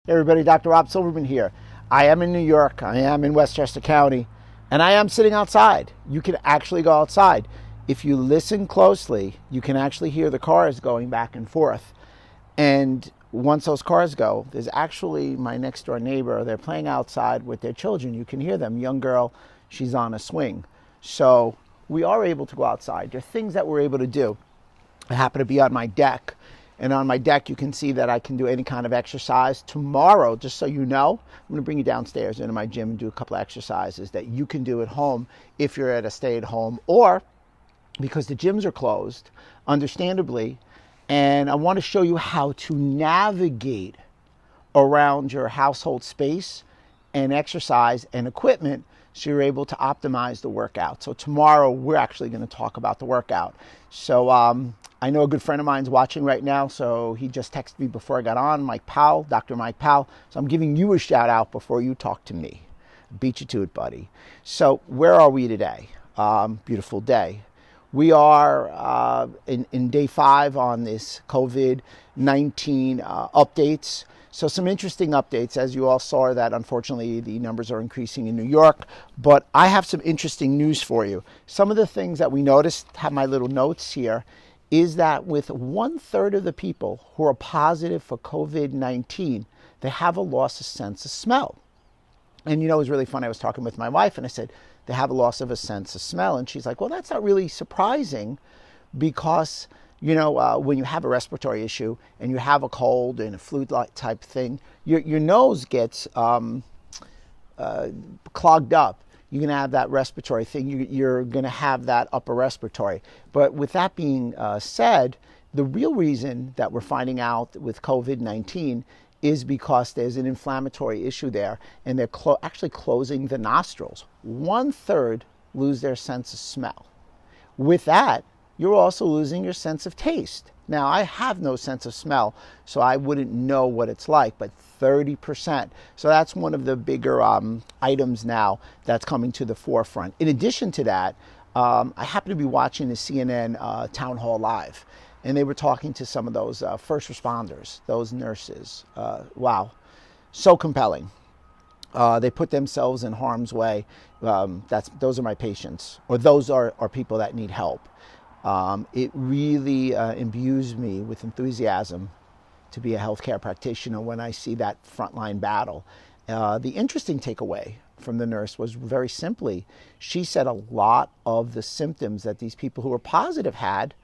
Hey everybody, Dr. Rob Silverman here. I am in New York, I am in Westchester County, and I am sitting outside. You can actually go outside. If you listen closely, you can actually hear the cars going back and forth. And once those cars go, there's actually my next door neighbor. They're playing outside with their children. You can hear them. Young girl, she's on a swing. So we are able to go outside. There are things that we're able to do. I happen to be on my deck. And on my deck, you can see that I can do any kind of exercise. Tomorrow, just so you know, I'm going to bring you downstairs into my gym and do a couple of exercises that you can do at home if you're at a stay-at-home, or because the gyms are closed, understandably, and I want to show you how to navigate around your household space and exercise and equipment so you're able to optimize the workout. So tomorrow, we're actually going to talk about the workout. So I know a good friend of mine's watching right now, so he just texted me before I got on, Mike Powell, Dr. Mike Powell. So I'm giving you a shout out before you talk to me. Beat you to it, buddy. So where are we today? Beautiful day. We are in day 5 on this COVID-19 updates. So some interesting updates, as you all saw, that unfortunately the numbers are increasing in New York, but I have some interesting news for you. Some of the things that we noticed, have my little notes here, is that with 1/3 of the people who are positive for COVID-19, they have a loss of sense of smell. And you know, it was really funny. I was talking with my wife and I said, they have a loss of a sense of smell. And she's like, well, that's not really surprising because, you know, when you have a respiratory issue and you have a cold and a flu-like type thing, your nose gets clogged up. You're going to have that respiratory thing. You're going to have that upper respiratory. But with that being said, the real reason that we're finding out with COVID-19 is because there's an inflammatory issue there, and they're actually closing the nostrils. 1/3 lose their sense of smell. With that, you're also losing your sense of taste. Now, I have no sense of smell, so I wouldn't know what it's like, but 30%. So that's one of the bigger items now that's coming to the forefront. In addition to that, I happen to be watching the CNN Town Hall Live, and they were talking to some of those first responders, those nurses. Wow, so compelling. They put themselves in harm's way. Those are my patients, or those are people that need help. It really imbues me with enthusiasm to be a healthcare practitioner when I see that frontline battle. The interesting takeaway from the nurse was very simply, she said a lot of the symptoms that these people who were positive had,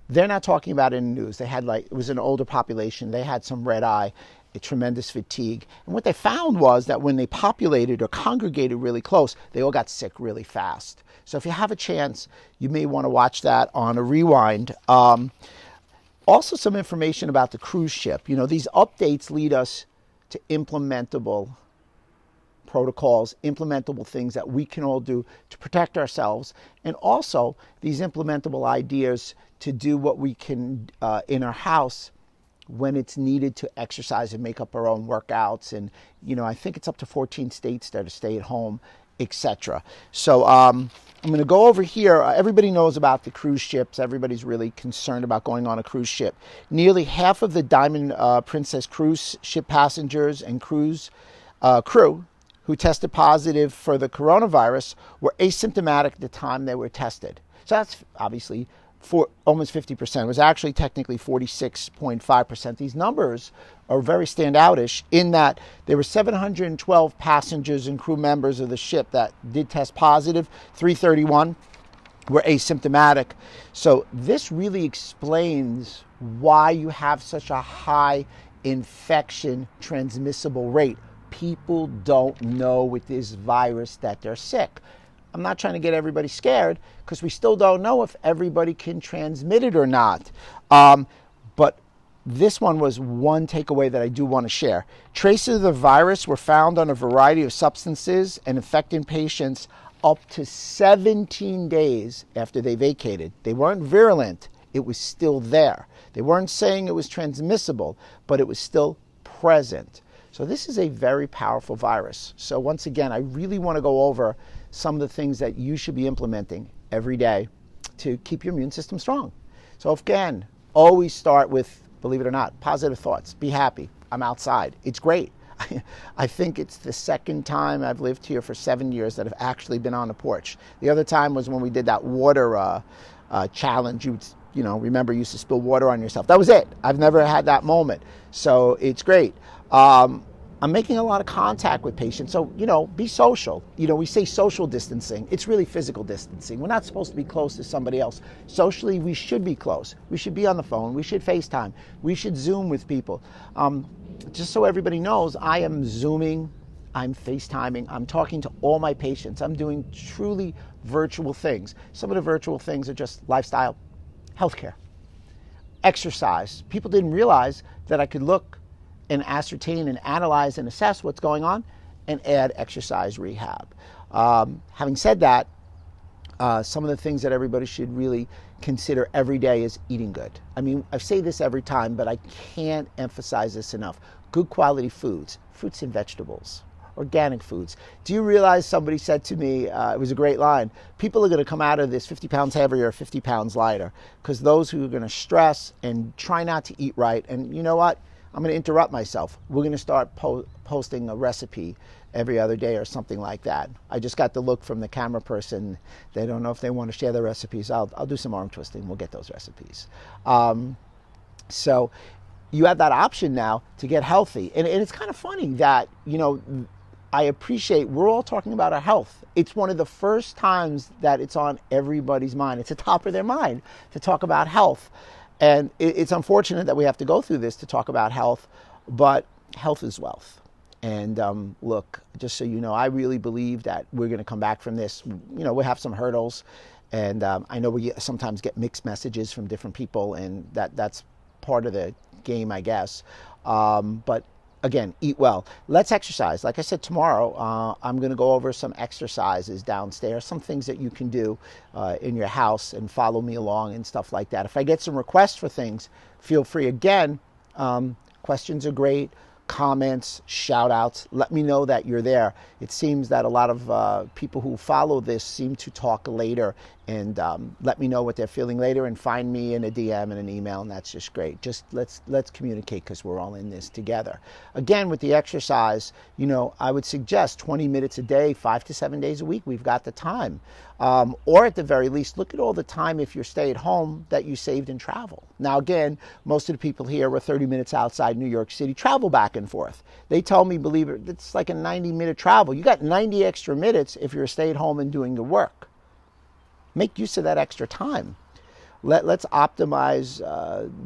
they're not talking about it in the news. They had, like, it was an older population. They had some red eye, a tremendous fatigue. And what they found was that when they populated or congregated really close, they all got sick really fast. So if you have a chance, you may want to watch that on a rewind. Also some information about the cruise ship. You know, these updates lead us to implementable protocols, implementable things that we can all do to protect ourselves, and also these implementable ideas to do what we can in our house when it's needed to exercise and make up our own workouts. And, you know, I think it's up to 14 states that are stay at home, etc. So I'm going to go over here. Everybody knows about the cruise ships. Everybody's really concerned about going on a cruise ship. Nearly half of the Diamond Princess cruise ship passengers and cruise crew who tested positive for the coronavirus were asymptomatic at the time they were tested. So that's obviously for almost 50%. It was actually technically 46.5%. These numbers are very standoutish in that there were 712 passengers and crew members of the ship that did test positive. 331 were asymptomatic. So this really explains why you have such a high infection transmissible rate. People don't know with this virus that they're sick. I'm not trying to get everybody scared because we still don't know if everybody can transmit it or not. But this one was one takeaway that I do want to share. Traces of the virus were found on a variety of substances and infecting patients up to 17 days after they vacated. They weren't virulent. It was still there. They weren't saying it was transmissible, but it was still present. So this is a very powerful virus. So once again, I really want to go over some of the things that you should be implementing every day to keep your immune system strong. So again, always start with, believe it or not, positive thoughts. Be happy. I'm outside. It's great. I think it's the second time I've lived here for 7 years that I've actually been on the porch. The other time was when we did that water challenge. You know, remember, you used to spill water on yourself. That was it. I've never had that moment. So it's great. I'm making a lot of contact with patients. So, you know, be social. You know, we say social distancing. It's really physical distancing. We're not supposed to be close to somebody else. Socially, we should be close. We should be on the phone. We should FaceTime. We should Zoom with people. Just so everybody knows, I am Zooming. I'm FaceTiming. I'm talking to all my patients. I'm doing truly virtual things. Some of the virtual things are just lifestyle, healthcare, exercise. People didn't realize that I could look and ascertain and analyze and assess what's going on and add exercise rehab. Having said that, some of the things that everybody should really consider every day is eating good. I mean, I say this every time, but I can't emphasize this enough. Good quality foods, fruits and vegetables, organic foods. Do you realize, somebody said to me, it was a great line, people are going to come out of this 50 pounds heavier or 50 pounds lighter, because those who are going to stress and try not to eat right, and you know what? I'm going to interrupt myself. We're going to start posting a recipe every other day or something like that. I just got the look from the camera person. They don't know if they want to share the recipes. I'll do some arm twisting. We'll get those recipes. So you have that option now to get healthy. And it's kind of funny that, you know, I appreciate we're all talking about our health. It's one of the first times that it's on everybody's mind. It's the top of their mind to talk about health. And it's unfortunate that we have to go through this to talk about health, but health is wealth. And look, just so you know, I really believe that we're going to come back from this. You know, we have some hurdles, and I know we sometimes get mixed messages from different people, and that's part of the game, I guess. But again, eat well. Let's exercise. Like I said, tomorrow I'm going to go over some exercises downstairs, some things that you can do in your house and follow me along and stuff like that. If I get some requests for things, feel free. Again, questions are great. Comments, shout outs, let me know that you're there. It seems that a lot of people who follow this seem to talk later, and let me know what they're feeling later, and find me in a DM and an email, and that's just great. Just let's communicate, because we're all in this together. Again, with the exercise, you know, I would suggest 20 minutes a day, 5 to 7 days a week. We've got the time. Or at the very least, look at all the time, if you're stay at home, that you saved in travel. Now again, most of the people here were 30 minutes outside New York City, travel back and forth. They tell me, believe it, it's like a 90-minute travel. You got 90 extra minutes if you're stay at home and doing the work. Make use of that extra time. Let's optimize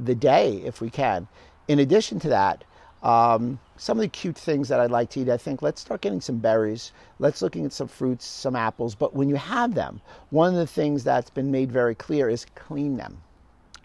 the day if we can. In addition to that, some of the cute things that I'd like to eat, I think let's start getting some berries. Let's looking at some fruits, some apples. But when you have them, one of the things that's been made very clear is clean them.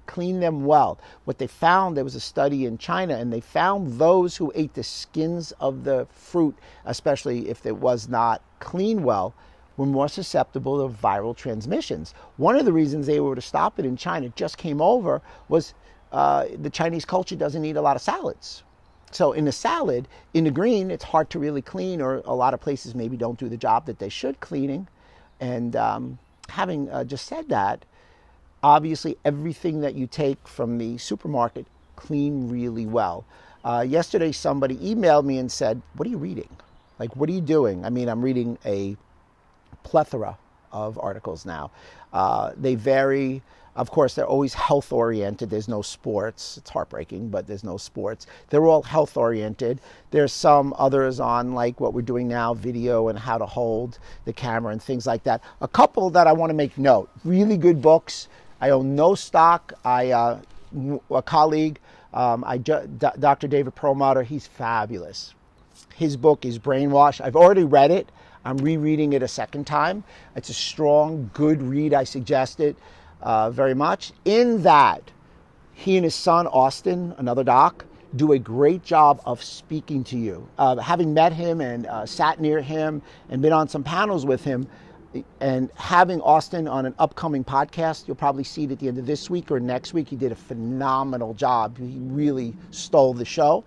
Clean them well. What they found, there was a study in China, and they found those who ate the skins of the fruit, especially if it was not cleaned well, were more susceptible to viral transmissions. One of the reasons they were to stop it in China, just came over, was the Chinese culture doesn't eat a lot of salads. So in a salad, in the green, it's hard to really clean, or a lot of places maybe don't do the job that they should cleaning. And having just said that, obviously everything that you take from the supermarket, clean really well. Yesterday, somebody emailed me and said, what are you reading? Like, what are you doing? I mean, I'm reading a plethora of articles now. They vary. Of course, they're always health oriented. There's no sports. It's heartbreaking, but there's no sports. They're all health oriented. There's some others on like what we're doing now, video and how to hold the camera and things like that. A couple that I want to make note, really good books. I own no stock. A colleague, Dr. David Perlmutter, he's fabulous. His book is Brainwash. I've already read it. I'm rereading it a second time. It's a strong, good read. I suggest it very much. In that, he and his son, Austin, another doc, do a great job of speaking to you. Having met him and sat near him and been on some panels with him, and having Austin on an upcoming podcast, you'll probably see it at the end of this week or next week. He did a phenomenal job. He really stole the show.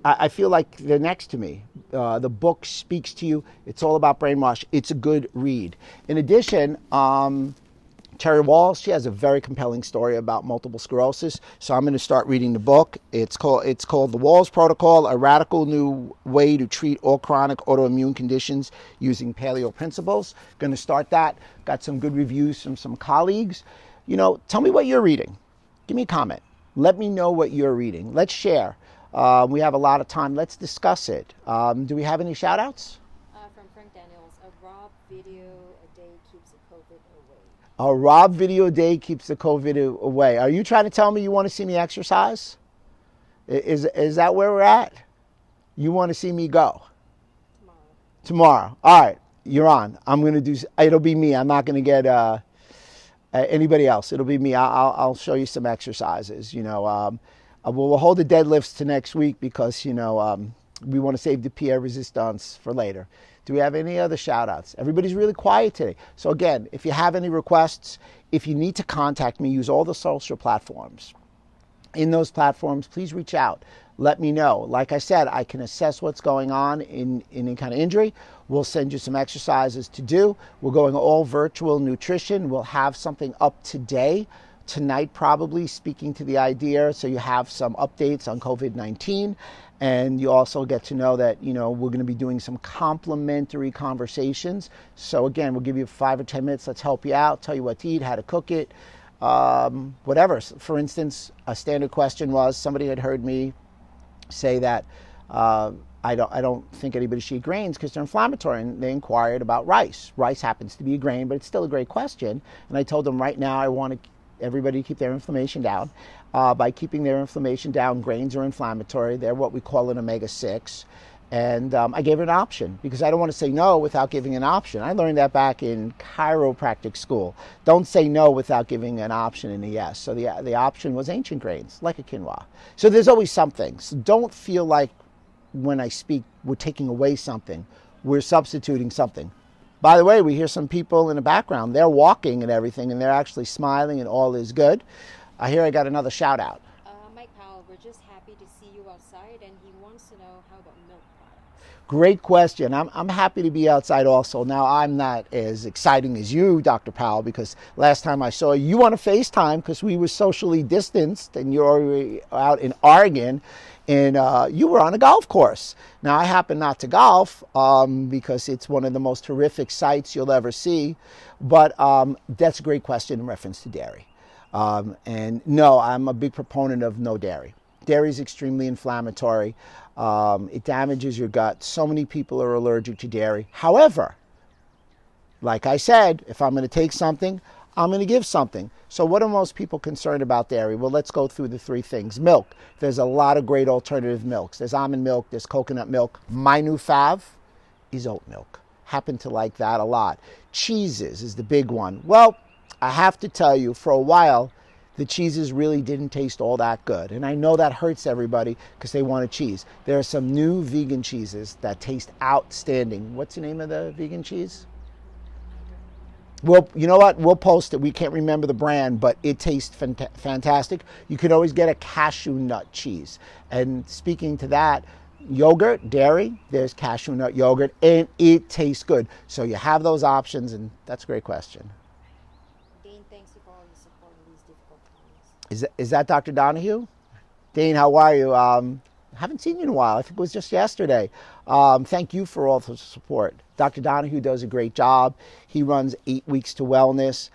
I feel like they're next to me. The book speaks to you. It's all about brainwash. It's a good read. In addition, Terry Walls, she has a very compelling story about multiple sclerosis. So I'm going to start reading the book. It's called The Walls Protocol, a radical new way to treat all chronic autoimmune conditions using paleo principles. Going to start that. Got some good reviews from some colleagues. Tell me what you're reading. Give me a comment. Let me know what you're reading. Let's share. We have a lot of time. Let's discuss it. Do we have any shout outs? From Frank Daniels, a Rob video a day keeps the COVID away. A Rob video a day keeps the COVID away. Are you trying to tell me you want to see me exercise? Is that where we're at? You want to see me go? Tomorrow. All right, you're on. I'm going to do, it'll be me. I'm not going to get anybody else. It'll be me. I'll show you some exercises. We'll hold the deadlifts to next week because, we want to save the pierre resistance for later. Do we have any other shout outs? Everybody's really quiet today. So again, if you have any requests, if you need to contact me, use all the social platforms. In those platforms, please reach out. Let me know. Like I said, I can assess what's going on in any kind of injury. We'll send you some exercises to do. We're going all virtual nutrition. We'll have something up today, tonight probably, speaking to the idea, so you have some updates on COVID-19. And you also get to know that, we're going to be doing some complimentary conversations. So again, we'll give you 5 or 10 minutes. Let's help you out, tell you what to eat, how to cook it, whatever. For instance, a standard question was, somebody had heard me say that I don't think anybody should eat grains because they're inflammatory, and they inquired about rice. Rice happens to be a grain, but it's still a great question. And I told them right now I want everybody to keep their inflammation down. By keeping their inflammation down, grains are inflammatory. They're what we call an omega-6. And I gave it an option because I don't want to say no without giving an option. I learned that back in chiropractic school. Don't say no without giving an option and a yes. So the option was ancient grains, like a quinoa. So there's always something. So don't feel like when I speak, we're taking away something. We're substituting something. By the way, we hear some people in the background. They're walking and everything, and they're actually smiling, and all is good. I hear I got another shout out. Mike Powell, we're just happy to see you outside, and he wants to know how about milk products. Great question. I'm happy to be outside also. Now, I'm not as exciting as you, Dr. Powell, because last time I saw you on a FaceTime, because we were socially distanced, and you're out in Oregon, and you were on a golf course. Now, I happen not to golf because it's one of the most horrific sights you'll ever see, but that's a great question in reference to dairy. And no, I'm a big proponent of no dairy. Dairy is extremely inflammatory. It damages your gut. So many people are allergic to dairy. However, like I said, if I'm going to take something, I'm going to give something. So what are most people concerned about dairy? Well, let's go through the 3 things. Milk. There's a lot of great alternative milks. There's almond milk. There's coconut milk. My new fav is oat milk. Happen to like that a lot. Cheeses is the big one. Well, I have to tell you, for a while, the cheeses really didn't taste all that good. And I know that hurts everybody because they want a cheese. There are some new vegan cheeses that taste outstanding. What's the name of the vegan cheese? Well, you know what? We'll post it. We can't remember the brand, but it tastes fantastic. You can always get a cashew nut cheese. And speaking to that, yogurt, dairy, there's cashew nut yogurt, and it tastes good. So you have those options, and that's a great question. Dane, thanks for all your support in these difficult times. Is that Dr. Donahue? Dane, how are you? Haven't seen you in a while. I think it was just yesterday. Thank you for all the support. Dr. Donahue does a great job. He runs 8 Weeks to Wellness.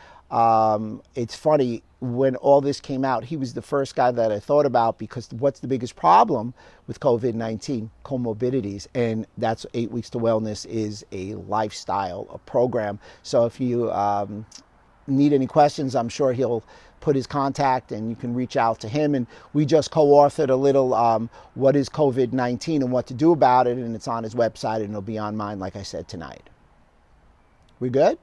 It's funny, when all this came out, he was the first guy that I thought about because what's the biggest problem with COVID-19? Comorbidities. And that's 8 Weeks to Wellness is a lifestyle, a program. So if you need any questions, I'm sure he'll put his contact and you can reach out to him. And we just co-authored a little what is COVID-19 and what to do about it, and it's on his website and it'll be on mine, like I said, tonight. We good?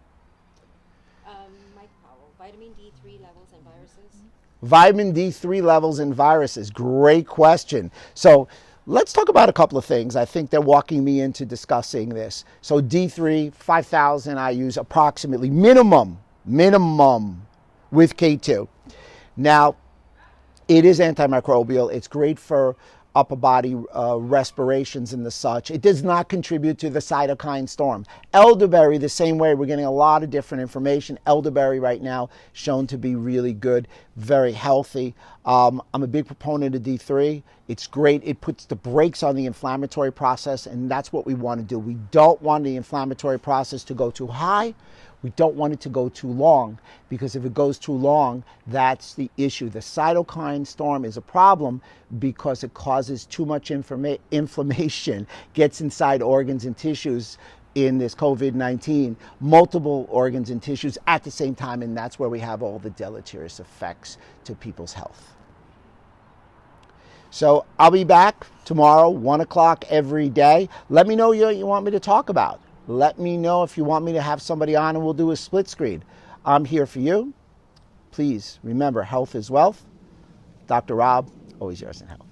Mike Powell, vitamin D3 levels and viruses. Vitamin D3 levels in viruses. Great question. So let's talk about a couple of things. I think they're walking me into discussing this. So D3, 5,000 I use approximately minimum with K2. Now, it is antimicrobial. It's great for upper body respirations and the such. It does not contribute to the cytokine storm. Elderberry, the same way. We're getting a lot of different information. Elderberry right now shown to be really good, very healthy. I'm a big proponent of D3. It's great. It puts the brakes on the inflammatory process, and that's what we want to do. We don't want the inflammatory process to go too high. We don't want it to go too long, because if it goes too long, that's the issue. The cytokine storm is a problem because it causes too much inflammation, gets inside organs and tissues in this COVID-19, multiple organs and tissues at the same time, and that's where we have all the deleterious effects to people's health. So I'll be back tomorrow, 1 o'clock every day. Let me know what you want me to talk about. Let me know if you want me to have somebody on and we'll do a split screen. I'm here for you. Please remember, health is wealth. Dr. Rob, always yours in health.